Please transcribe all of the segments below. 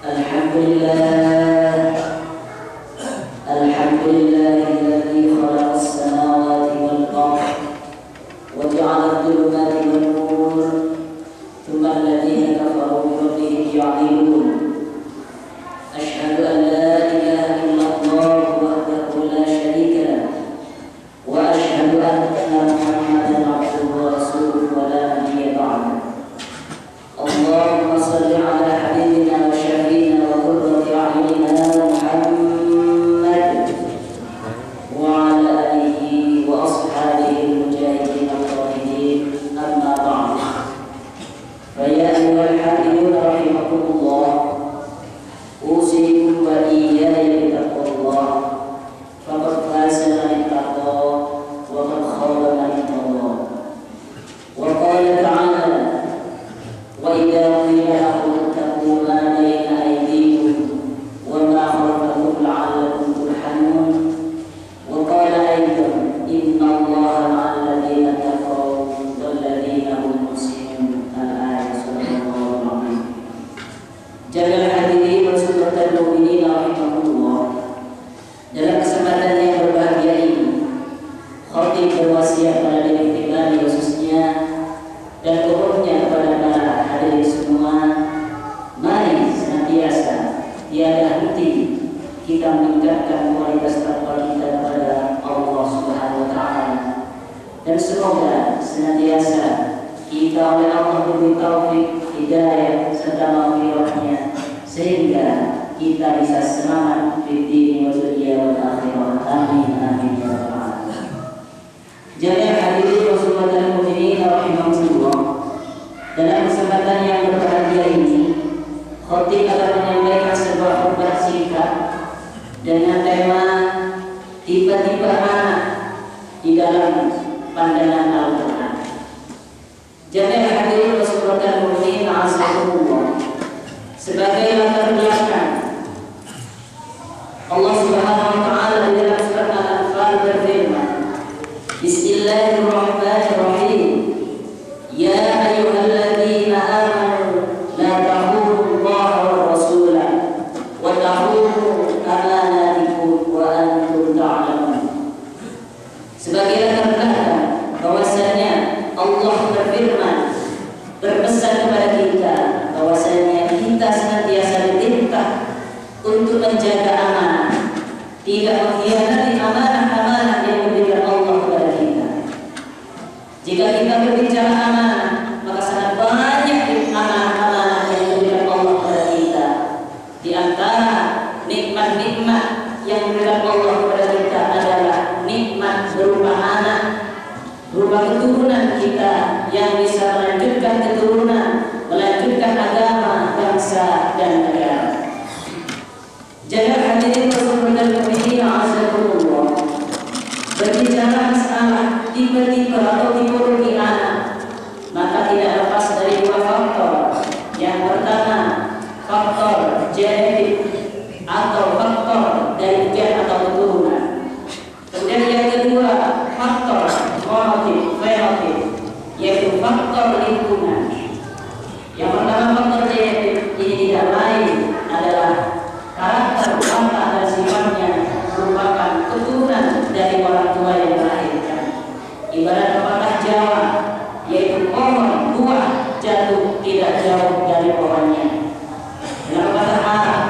Alhamdulillah, alhamdulillahilladzi khalaqas samawati wal ardh wa ja'ala adh-dhulumati wan nur, thumma alladhina kafaru bi rabbihim ya'dilun. Asyhadu an la ilaha illallah wahdahu la syarika lah, wa asyhadu anna Muhammadan abduhu wa rasuluhu wa la nabiyya ba'dahu. Allahumma shalli ala habibina wa syafiina wa qurrati a'yunina Muhammad wa ala alihi wa ashabihi al-mujahidin al-qahidin, amma ba'd. Fa ya ayyuhal hafidhun rahimakumullah, usikum wa iyaya bitaqwallah, faqad faza man ittaqa wa qad khaba man ittaba. Wa qala ta'ala: wa idza qila lahum ittaqu ma bayna aydikum wa ma khalfakum la'allakum turhamun. Wa qala aidan: inna Allaha ma'al ladzina taqaw wal ladzina hum muhsinun. Al-ayat sallallahu alaihi. Jami'al hadirin wa sahabatul mu'minin rahimakumullah. Dalam kesempatan yang berbahagia ini, khatib berwasiat pada diri pribadi khususnya dan umumnya kepada para hadirin semua, mari senantiasa tiada henti kita meningkatkan kualitas takwa kita kepada Allah Subhanahu wa taala, dan semoga senantiasa kita oleh Allah diberi taufik, hidayah serta maghfirahnya sehingga kita bisa semangat di dunia wa dunia wal akhirah. Amin amin ya rabbal alamin. Jami'al hadirin wa sahabatul mu'minin rahimahumullah. Dalam kesempatan yang berbahagia ini, khatib akan menyampaikan sebuah khutbah singkat dengan tema tiba-tiba anak di dalam pandangan Al-Quran. Jami'al hadirin wa sahabatul mu'minin azakumullah. Sebagai latar belakang, Allah Subhanahu wa taala di dalam surat Al-Anfal berfirman: Bismillahirrahmanirrahim. Ya ayyuhalladzina amanu la takhunu Allaha wa rasulah wa takhunu amanatikum wa antum ta'lamun. Sebagai latar belakang bahwasanya Allah berfirman, berpesan kepada kita bahwasanya kita senantiasa diperintah untuk menjaga amanah, tidak mengkhianati amanah-amanah yang diberikan Allah kepada kita. Jika kita berbicara amanah, maka sangat banyak amanah-amanah yang diberikan Allah kepada kita. Di antara nikmat-nikmat yang diberikan Allah kepada kita adalah nikmat berupa anak, berupa keturunan kita yang bisa melanjutkan keturunan, melanjutkan agama, bangsa dan negara. Jami'al hadirin wa sahabatul mu'minin azakumullah. Berbicara masalah tiba-tiba atau tipologi anak, maka tidak lepas dari dua faktor. Yang pertama, faktor genetik atau faktor dari gen atau keturunan. Kemudian yang kedua, faktor monotif, fenotip, yaitu faktor lingkungan. Yang pertama, faktor genetik ini tidak lain adalah karakter, watak dan sifatnya merupakan keturunan dari orang tua yang melahirkan. Ibarat pepatah Jawa, yaitu pohon buah jatuh tidak jauh dari pohonnya. Dalam pepatah Arab,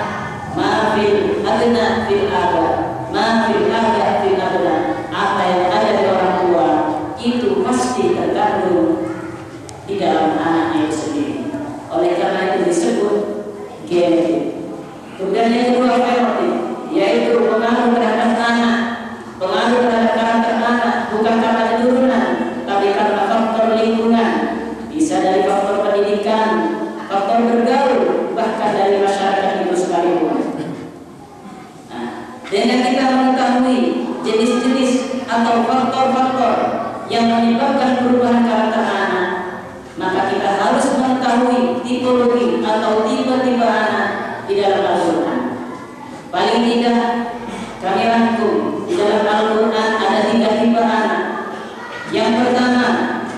ma fil adna fil aba, ma fil aba fil abna. Apa yang ada di orang tua itu pasti terkandung di dalam anaknya itu sendiri. Oleh karena itu disebut genetik. Kemudian yang kedua, fenotip, yaitu pengaruh terhadap anak, pengaruh terhadap karakter anak bukan karena keturunan, tapi karena faktor lingkungan. Bisa dari faktor pendidikan, faktor bergaul, bahkan dari masyarakat itu sekalipun. Nah, dengan kita mengetahui jenis-jenis atau faktor-faktor yang menyebabkan perubahan karakter anak, maka kita harus mengetahui tipologi atau tipe-tipe anak di dalam Al-Quran. Paling tidak kami rangkum di dalam Al-Quran ada 3 tipe anak. Yang pertama,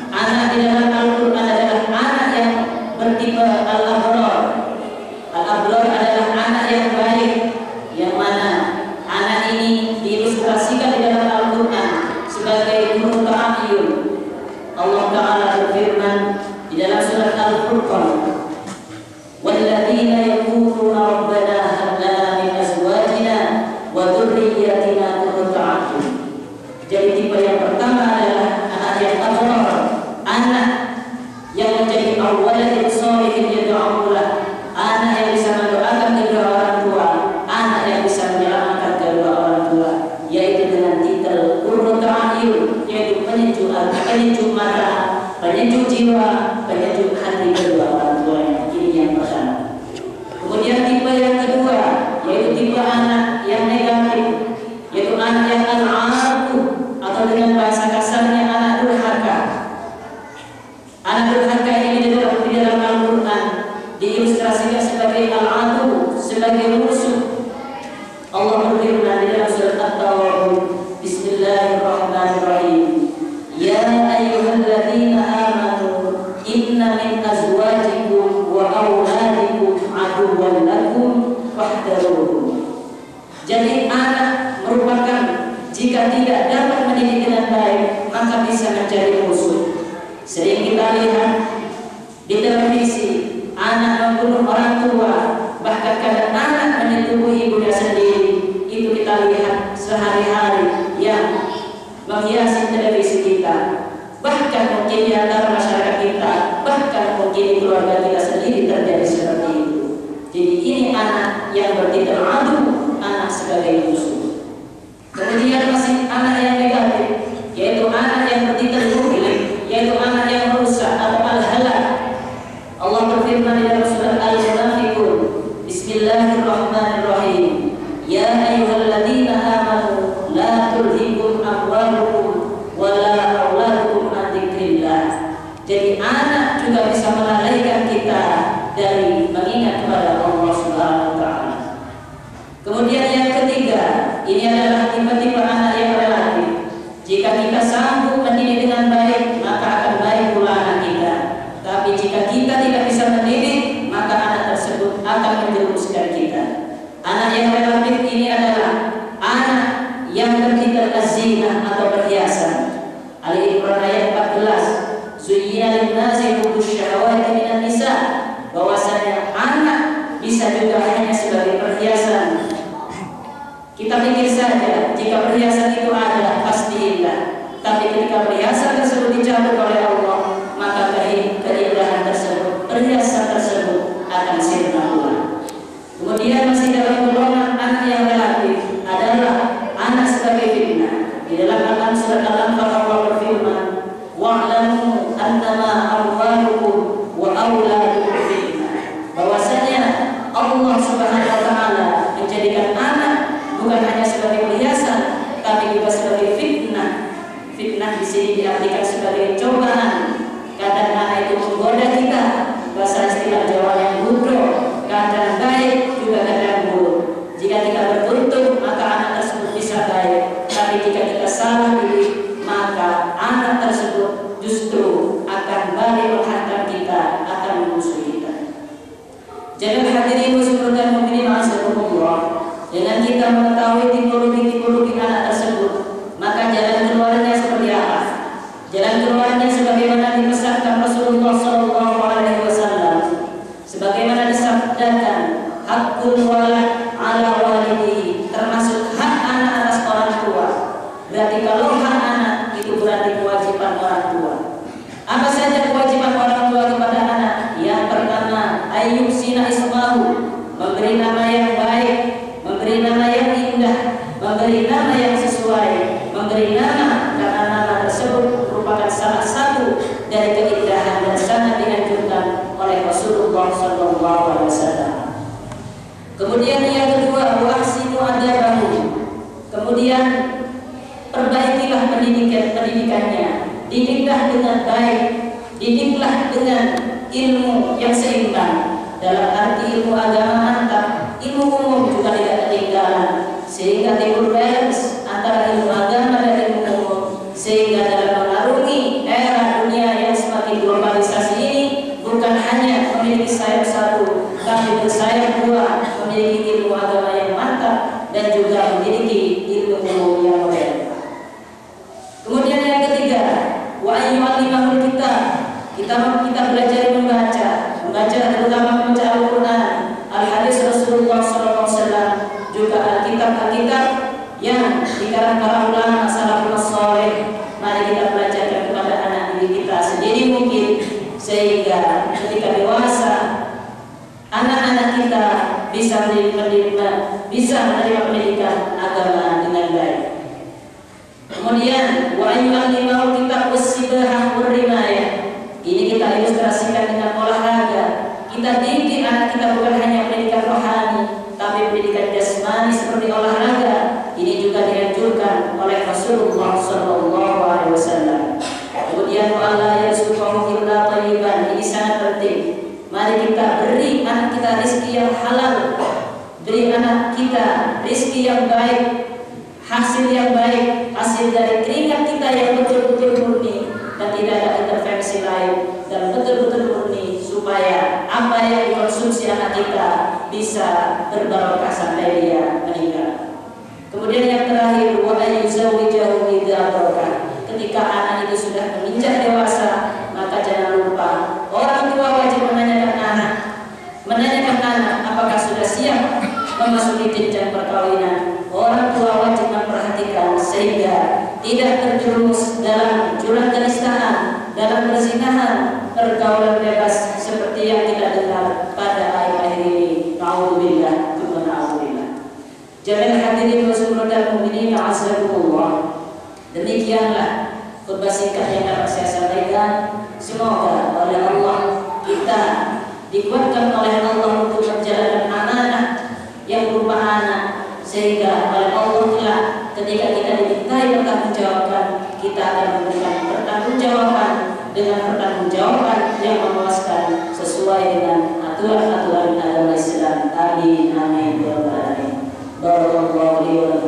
anak di dalam Al-Quran adalah anak yang bertipe Al-Abrar. Al-Abrar adalah sebagai al-adu, sebagai musuh. Allah berfirman di dalam surat At-Tawabun, Bismillahirrahmanirrahim. Ya ayyuhalladzina amanu inna min azwajikum wa auladikum aduwwan lakum fahdharuhum. Jadi anak merupakan, jika tidak dapat mendidik dengan baik, maka bisa menjadi musuh. Sering kita lihat di televisi, anak membunuh orang tua, bahkan kadang anak menyentuh ibunya sendiri. Itu kita lihat sehari-hari yang menghiasi televisi kita. Bahkan mungkin di antara masyarakat kita, bahkan mungkin di keluarga kita sendiri terjadi seperti itu. Jadi ini anak yang bertitel adu, anak sebagai musuh. Kemudian masih anak yang negatif, yaitu anak yang bertitel muhlik, yaitu anak yang merusak atau al-halak. Allah berfirman di dalam surat Al-Munafiqun, Bismillahirrahmanirrahim. Ya ayyuhalladzina amanu la tulhikum amwalukum wala auladukum an dzikrillah. Jadi anak juga bisa melalaikan kita dari mengingat kepada Allah Subhanahu wa taala. Kemudian yang ketiga, ini adalah tipe-tipe anak yang relatif. Jika kita sanggup mendidik dengan baik, maka akan baik pula anak kita. Tapi jika kita tidak bisa mendidik, maka anak tersebut akan menjerumuskan kita. Anak yang relatif ini adalah anak yang bertitel az-zinah atau perhiasan. Ali Imran ayat 14, Zuyyina lin-nasi hubbush syahawati minan nisa, bahwasanya anak bisa juga hanya sebagai perhiasan. Kita pikir saja jika perhiasan itu ada pasti indah, tapi ketika perhiasan tersebut dicabut oleh Allah, maka keindahan tersebut, perhiasan tersebut akan sirna pula. Kemudian masih dalam golongan anak yang relatif adalah anak sebagai fitnah. Di dalam Al-Quran surat Al-Anfal Allah berfirman, wa'lamu annama amwalukum wa auladukum fitnah. Bahwasanya Allah Subhanahu wa taala menjadikan anak bukan hanya sebagai perhiasan, tapi juga sebagai fitnah. Fitnah di sini diartikan sebagai cobaan. Kadang anak itu menggoda kita, bahasa istilah Jawa yang bodoh, kadang baik juga kadang buruk. Jika kita beruntung, maka anak tersebut bisa baik. Tapi jika kita salah pilih, maka anak tersebut justru akan balik menghantam kita, akan memusuhi kita. Jadi hadirin muslimin mukminin azakumullah, dengan kita mengetahui tipologi anak tersebut, maka jalan keluarnya seperti apa? Jalan keluarnya sebagaimana dipesankan Rasulullah SAW, sebagaimana disabdakan, hakul walad ala walidihi, termasuk hak anak atas orang tua. Berarti kalau hak anak itu berarti kewajiban orang tua. Apa saja kewajiban orang tua kepada anak? Yang pertama, ayyusina ismahu, memberi nama yang baik, memberi nama yang indah, memberi nama yang sesuai, memberi nama karena nama tersebut merupakan salah satu dari keindahan dan sangat dianjurkan oleh Rasulullah SAW. Kemudian yang kedua, wahsinu adabahu. Kemudian perbaikilah pendidikannya, didiklah dengan baik, didiklah dengan ilmu yang seimbang. Dalam arti ilmu agama mantap, ilmu umum juga tidak ketinggalan, sehingga timbul balance antara ilmu agama dan ilmu umum, sehingga dalam mengarungi era dunia yang semakin globalisasi ini, bukan hanya memiliki sayap satu, tapi bersayap dua, memiliki ilmu agama yang mantap dan juga memiliki ilmu umum yang modern. Kemudian yang ketiga, wa ayyuhallimahul kitab, kita belajar membaca terutama membaca Al-Quran, Al-Hadis Rasulullah SAW, juga Alkitab yang dikarang para ulama salafus saleh. Mari kita belajarkan kepada anak didik kita sendiri mungkin, sehingga ketika dewasa anak-anak kita bisa menerima pendidikan agama dengan baik. Kemudian wa ayyuhallimahul kitab was-sibahah war-rimayah. Ini kita ilustrasikan dengan olahraga. Kita didik anak kita bukan hanya pendidikan rohani, tapi pendidikan jasmani seperti olahraga. Ini juga dianjurkan oleh Rasulullah SAW. Kemudian wa'ala yarzuqahu illa thayyiban. Ini sangat penting. Mari kita beri anak kita rezeki rezeki yang halal, beri anak kita rezeki yang baik, hasil yang baik, hasil dari keringat kita yang betul-betul murni dan tidak ada intervensi lain, dan betul-betul murni supaya apa yang dikonsumsi anak kita bisa berbarokah sampai dia meninggal. Kemudian yang terakhir, wa ayyuzawijahu idza barokah. Ketika anak itu sudah menginjak dewasa, maka jangan lupa orang tua wajib menanyakan anak apakah sudah siap memasuki jenjang perkawinan. Orang tua wajib memperhatikan sehingga tidak terjerumus dalam jurang kenistaan, dalam perzinahan, pergaulan bebas seperti yang kita dengar pada akhir-akhir ini. Na'udzubillah, na'udzubillah. Jami'an hadirin wa suratul mukminin azakumullah. Demikianlah khutbah singkat yang dapat saya sampaikan. Semoga oleh Allah kita dikuatkan oleh Allah untuk menjalankan amanah yang berupa anak, sehingga oleh Allah telah ketika kita dimintai pertanggungjawaban, kita akan memberikan pertanggungjawaban dengan pertanggungjawaban yang memuaskan sesuai dengan aturan-aturan agama Islam. Amin amin ya rabbal alamin. Barakallahu li wa lakum